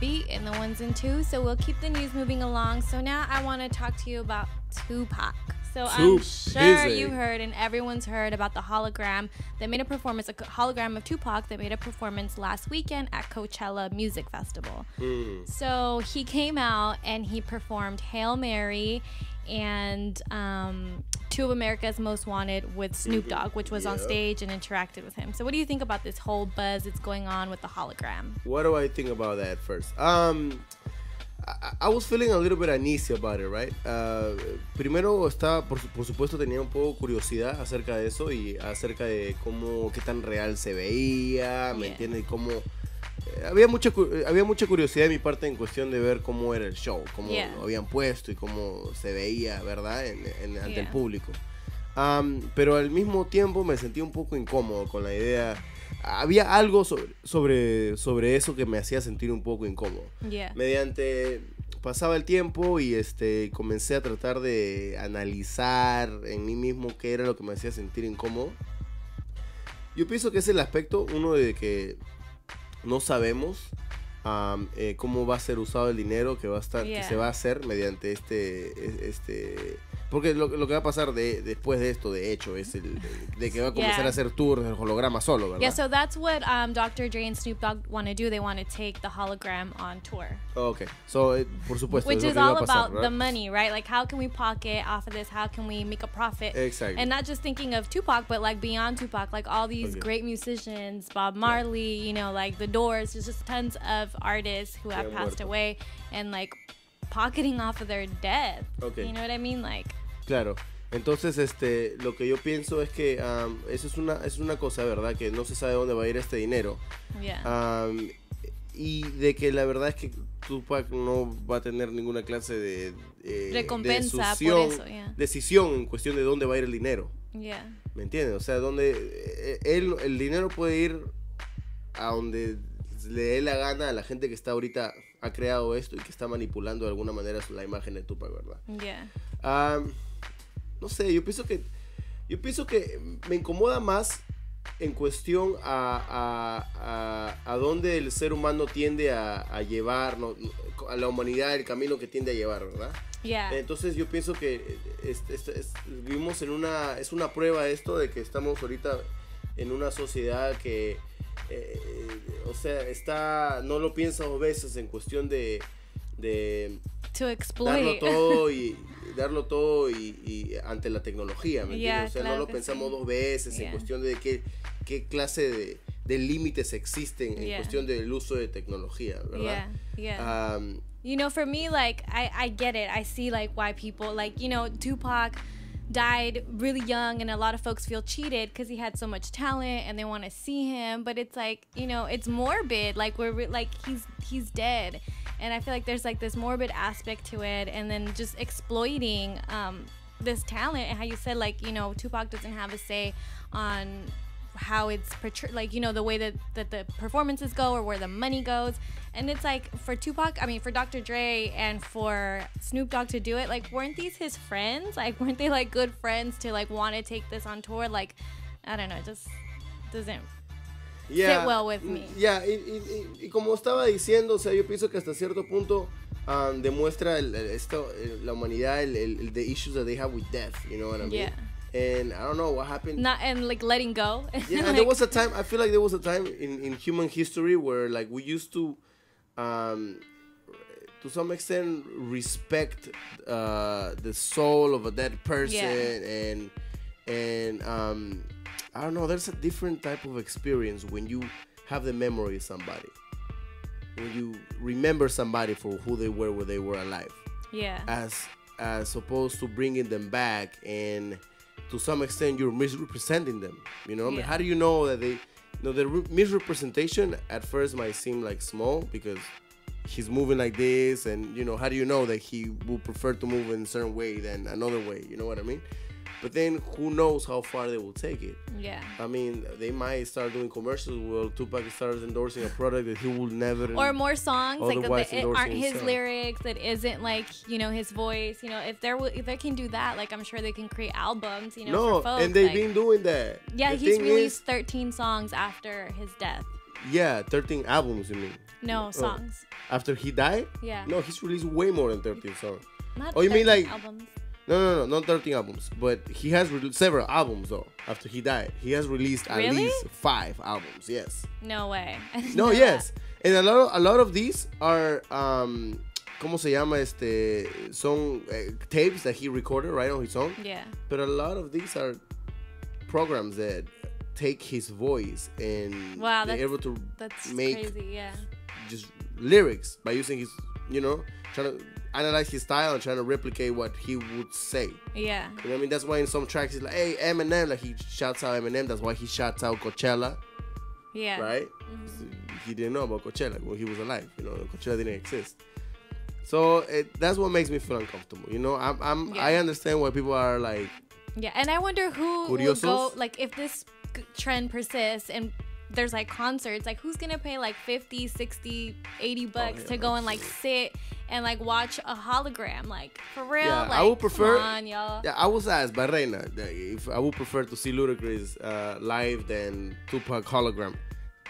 upbeat in the ones and twos. So we'll keep the news moving along. So now I want to talk to you about Tupac. So I'm sure you heard and everyone's heard about the hologram that made a performance, a hologram of Tupac that made a performance last weekend at Coachella Music Festival. So he came out and he performed Hail Mary and Two of America's Most Wanted with Snoop Dogg, which was on stage and interacted with him. So what do you think about this whole buzz that's going on with the hologram? What do I think about that first? I was feeling a little bit uneasy about it, right? Primero estaba, por supuesto, tenía un poco curiosidad acerca de eso y acerca de qué tan real se veía, ¿me entiendes? Y cómo había mucha curiosidad de mi parte en cuestión de ver cómo era el show, cómo lo habían puesto y cómo se veía, ¿verdad? Ante el público. Pero al mismo tiempo me sentí un poco incómodo con la idea. Había algo sobre eso que me hacía sentir un poco incómodo. Mediante pasaba el tiempo y comencé a tratar de analizar en mí mismo qué era lo que me hacía sentir incómodo. Yo pienso que es el aspecto, uno de que no sabemos cómo va a ser usado el dinero que se va a hacer mediante porque lo que va a pasar después de esto, de hecho, es de que va a comenzar a hacer tours del holograma solo, ¿verdad? Yeah, so that's what Dr. Dre and Snoop Dogg want to do. They want to take the hologram on tour. Oh, okay. So, por supuesto, which is all about the money, right? Like, how can we pocket off of this? How can we make a profit? Exactly. And not just thinking of Tupac, but like beyond Tupac, like all these great musicians, Bob Marley, you know, like The Doors. There's just tons of artists who have passed away and like pocketing off of their death. Okay. You know what I mean? Like. Claro. Entonces, lo que yo pienso es que eso es una cosa, ¿verdad? Que no se sabe dónde va a ir este dinero. Y de que la verdad es que Tupac no va a tener ninguna clase de recompensa por eso, decisión en cuestión de dónde va a ir el dinero. ¿Me entiendes? O sea, el dinero puede ir a donde le dé la gana a la gente que está ahorita, ha creado esto y que está manipulando de alguna manera la imagen de Tupac, ¿verdad? No sé, yo pienso que me incomoda más en cuestión a dónde el ser humano tiende a llevar, ¿no? A la humanidad, el camino que tiende a llevar, ¿verdad? Entonces yo pienso que vivimos es una prueba esto de que estamos ahorita en una sociedad que o sea, no lo piensa dos veces en cuestión de to exploit. darlo todo y ante la tecnología, ¿me entiendes? O sea, claro, no lo pensamos dos veces en cuestión de qué clase de límites existen en cuestión del uso de tecnología, ¿verdad? You know, for me, like, I get it. I see, like, why people, like, you know, Tupac died really young and a lot of folks feel cheated because he had so much talent and they want to see him, but it's like, you know, it's morbid. Like, he's dead. And I feel like there's like this morbid aspect to it, and then just exploiting this talent, and how you said, like, you know, Tupac doesn't have a say on how it's portrayed, like, you know, the way that the performances go or where the money goes. And it's like, for Tupac, I mean, for Dr. Dre and for Snoop Dogg to do it, like, weren't these his friends? Like, weren't they like good friends to like want to take this on tour? Like, I don't know, it just doesn't sit well with me. Y como estaba diciendo, o sea, yo pienso que hasta cierto punto demuestra la humanidad, the issues that they have with death, you know what I mean? And I don't know what happened. And like letting go. And there was a time, I feel like there was a time in human history where like we used to some extent respect the soul of a dead person, and I don't know, there's a different type of experience when you have the memory of somebody, when you remember somebody for who they were when they were alive, as opposed to bringing them back, and to some extent you're misrepresenting them, you know? I mean, how do you know that they, you know, the misrepresentation at first might seem like small because he's moving like this, and, you know, how do you know that he will prefer to move in a certain way than another way, you know what I mean? But then who knows how far they will take it. I mean, they might start doing commercials where Tupac starts endorsing a product that he will never, or more songs like that aren't his lyrics, that isn't like, you know, his voice. You know, if they can do that, like, I'm sure they can create albums, you know, for folks. And they've been doing that. Yeah, he's released 13 songs after his death. Yeah, 13 albums, you mean? No, songs. After he died? Yeah. No, he's released way more than 13 songs. Not Oh, you mean 13 like... albums. No, not 13 albums. But he has released several albums, though, after he died. He has released at Really? least 5 albums, yes. No way. I didn't No, know yes. that. And a lot of these are... ¿Cómo se llama? Son tapes that he recorded, right, on his own. Yeah. But a lot of these are programs that take his voice and Wow, they're able to that's make crazy. Yeah. just lyrics by using his, trying to analyze his style and trying to replicate what he would say. Yeah. You know what I mean? That's why in some tracks he's like, hey, Eminem, like he shouts out Eminem. That's why he shouts out Coachella, Yeah. right? So he didn't know about Coachella when he was alive. Coachella didn't exist. So that's what makes me feel uncomfortable. I understand why people are like. Yeah, and I wonder who will go, like, if this trend persists and there's like concerts, like who's gonna pay like 50, 60, 80 bucks to go and like sit and like watch a hologram, like, for real? Yeah, like, I would prefer. Come on, y'all. Yeah, I was asked by Reina if I would prefer to see Ludacris live than Tupac hologram.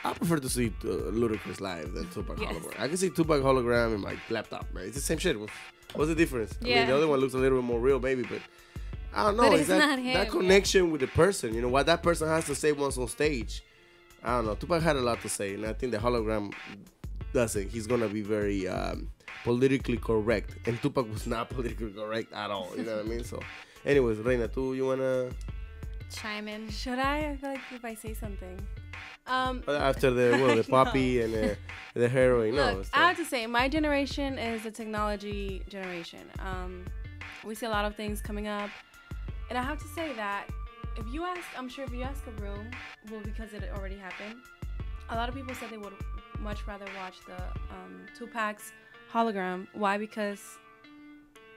I prefer to see Ludacris live than Tupac hologram. I can see Tupac hologram in my laptop, right? It's the same shit. What's the difference? Yeah. I mean, the other one looks a little bit more real, maybe, but I don't know. But it's not him, that connection with the person, what that person has to say once on stage. I don't know. Tupac had a lot to say, and I think the hologram doesn't. He's gonna be very politically correct, and Tupac was not politically correct at all. You know what I mean? So, anyways, Reina, you wanna chime in? Should I? I feel like if I say something. After the poppy and the heroin. Look, I have to say, my generation is a technology generation. We see a lot of things coming up, and I have to say that if you ask a room, well, because it already happened, a lot of people said they would much rather watch the Tupac's hologram. Why? Because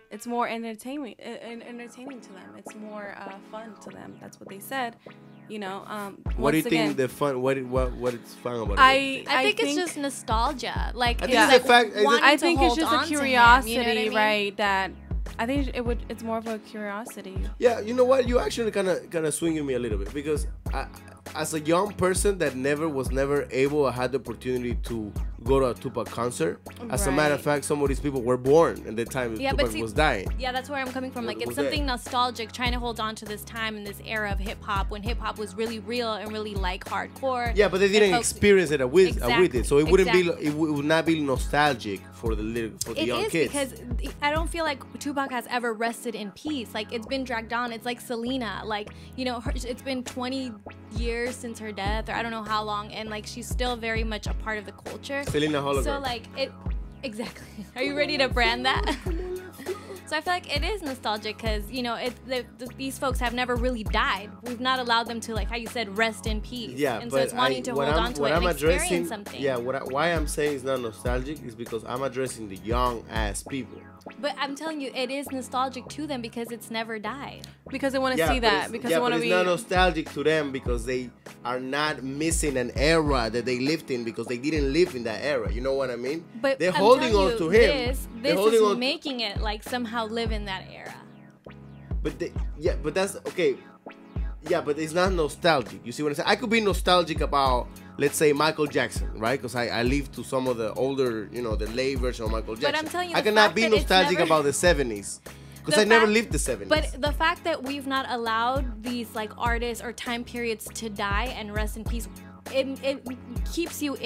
it's more entertaining to them. It's more fun to them. That's what they said. What do you think the fun? What is fun about it? I think it's just nostalgia. Like, I think it's the fact. I think it's just a curiosity, him, you know what I mean? right? That I think it's more of a curiosity. Yeah, you know what? You actually kind of swinging me a little bit because as a young person that was never able or had the opportunity to go to a Tupac concert. As a matter of fact, some of these people were born at the time Tupac was dying. Yeah, that's where I'm coming from. Like, it's something nostalgic, trying to hold on to this time and this era of hip hop when hip hop was really real and really like hardcore. Yeah, but they didn't experience it with it, so it wouldn't be. It would not be nostalgic for the young kids. It is because I don't feel like Tupac has ever rested in peace. Like, it's been dragged on. It's like Selena. Like, it's been 20 years since her death, or I don't know how long, and like she's still very much a part of the culture. Selena Hologram. So like exactly. Are you ready to brand that? So I feel like it is nostalgic because these folks have never really died. We've not allowed them to, like how you said, rest in peace. Yeah, and so it's wanting to hold on to it and experience something. Yeah, why I'm saying it's not nostalgic is because I'm addressing the young ass people. But I'm telling you, it is nostalgic to them because it's never died. Because they want to see that. Because they want to be. It's not nostalgic to them because they are not missing an era that they lived in because they didn't live in that era. You know what I mean? But they're holding on to him. This is making it like somehow live in that era. But that's okay. Yeah, but it's not nostalgic. You see what I'm saying? I could be nostalgic about, let's say, Michael Jackson, right? Because I lived to some of the older, the late version of Michael Jackson. But I'm telling you, I cannot be nostalgic about the 70s. Because I never lived the 70s. But the fact that we've not allowed these like artists or time periods to die and rest in peace, it keeps you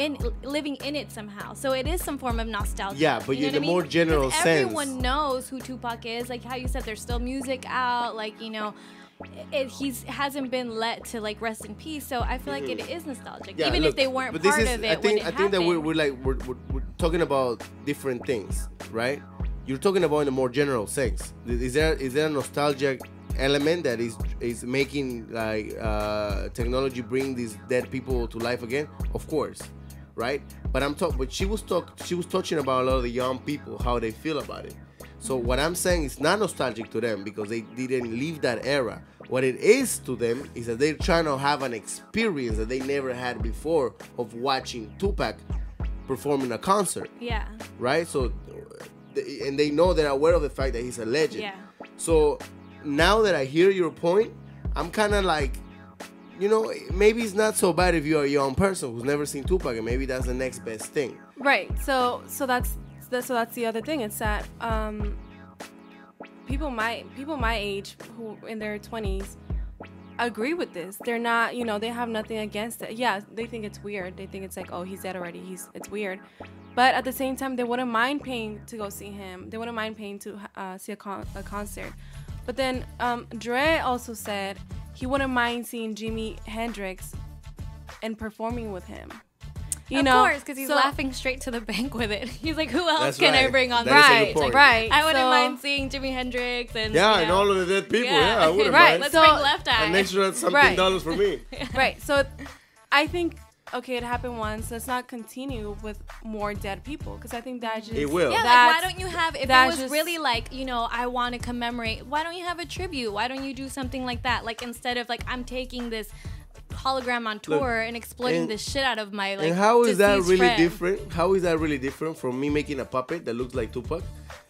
living in it somehow. So it is some form of nostalgia. Yeah, but in the more general sense. Everyone knows who Tupac is. Like how you said, there's still music out. Like, he hasn't been let to like rest in peace. So I feel like it is nostalgic, even if they weren't part of it. I think that we're talking about different things, right? You're talking about in a more general sense. Is there a nostalgic element that is making like technology bring these dead people to life again? Of course, right? But she was touching about a lot of the young people, how they feel about it. So what I'm saying is not nostalgic to them because they didn't leave that era. What it is to them is that they're trying to have an experience that they never had before of watching Tupac performing a concert. Yeah. Right? So, and they know, they're aware of the fact that he's a legend. Yeah. So now that I hear your point, I'm kind of like you know, maybe it's not so bad if you're a young person who's never seen Tupac, and maybe that's the next best thing. Right. So that's the other thing. It's that people my age who in their 20s agree with this. They're not, you know, they have nothing against it. Yeah, they think it's weird. They think it's like, oh, he's dead already. It's weird. But at the same time, they wouldn't mind paying to go see him. They wouldn't mind paying to see a concert. But then Dre also said he wouldn't mind seeing Jimi Hendrix and performing with him. Of course, because he's laughing straight to the bank with it. He's like, who else can I bring on? Right. I wouldn't mind seeing Jimi Hendrix and and all of the dead people. Yeah, I wouldn't mind. Let's bring Left Eye. An extra something dollars for me. Right. So I think, okay, it happened once. Let's not continue with more dead people, because I think that just... It will. Yeah, like, why don't you have... If it was really like, you know, I want to commemorate, why don't you have a tribute? Why don't you do something like that? Like, instead of, like, I'm taking this hologram on tour and exploiting the shit out of my, like, and how is that really friend. different? How is that really different from me making a puppet that looks like Tupac?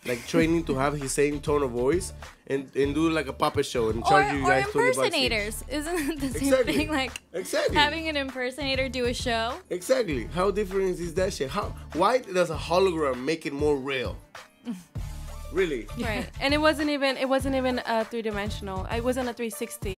Like, training to have his same tone of voice and do like a puppet show and charge you guys $20 each. Or impersonators. Isn't it the same thing? Like, having an impersonator do a show? Exactly. How different is that shit? Why does a hologram make it more real? Really? Right. And it wasn't even 3-dimensional. It wasn't a 360.